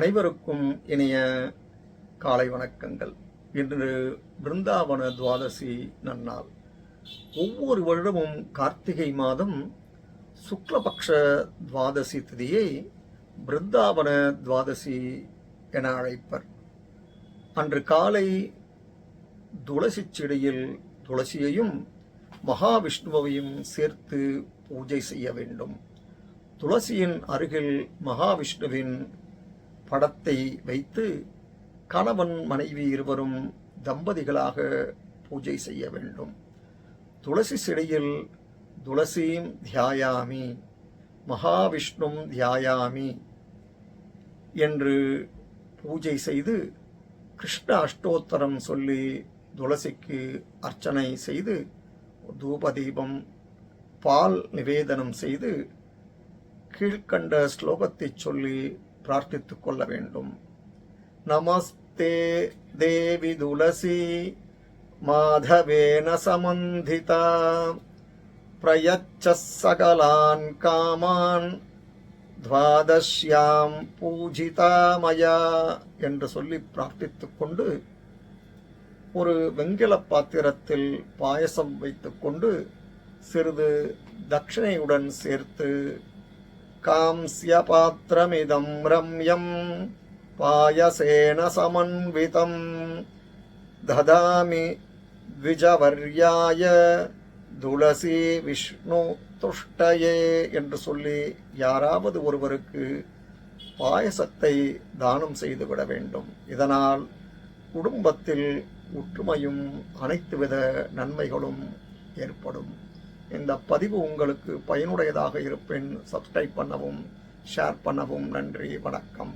அனைவருக்கும் இனிய காலை வணக்கங்கள். இன்று பிருந்தாவன துவாதசி நன்னாள். ஒவ்வொரு வருடமும் கார்த்திகை மாதம் சுக்லபக்ஷ துவாதசி திதியை பிருந்தாவன துவாதசி என அழைப்பர். அன்று காலை துளசி செடியில் துளசியையும் மகாவிஷ்ணுவையும் சேர்த்து பூஜை செய்ய வேண்டும். துளசியின் அருகில் மகாவிஷ்ணுவின் படத்தை வைத்து கணவன் மனைவி இருவரும் தம்பதிகளாக பூஜை செய்ய வேண்டும். துளசி செடியில் துளசீம் தியாயாமி மகாவிஷ்ணும் தியாயாமி என்று பூஜை செய்து கிருஷ்ண அஷ்டோத்தரம் சொல்லி துளசிக்கு அர்ச்சனை செய்து தூபதீபம் பால் நிவேதனம் செய்து கீழ்கண்ட ஸ்லோகத்தை சொல்லி பிரார்த்தித்துக் கொள்ள வேண்டும். நமஸ்தே தேவி துளசி மாதவேன சமந்திதா பிரயச்ச சகலான் காமான் துவாதஷ்யாம் பூஜிதாமயா என்று சொல்லி பிரார்த்தித்துக் கொண்டு ஒரு வெண்கல பாத்திரத்தில் பாயசம் வைத்துக்கொண்டு சிறிது தட்சிணையுடன் சேர்த்து காம்ஸ்ய பாத்திரமிதம் ரம்யம் பாயசேன சமன்விதம் ததாமி த்விஜவர்யாய துளசி விஷ்ணு துஷ்டயே என்று சொல்லி யாராவது ஒருவருக்கு பாயசத்தை தானம் செய்துவிட வேண்டும். இதனால் குடும்பத்தில் ஒற்றுமையும் அனைத்து வித நன்மைகளும் ஏற்படும். இந்த பதிவு உங்களுக்கு பயனுடையதாக இருப்பின் சப்ஸ்கிரைப் பண்ணவும் ஷேர் பண்ணவும். நன்றி, வணக்கம்.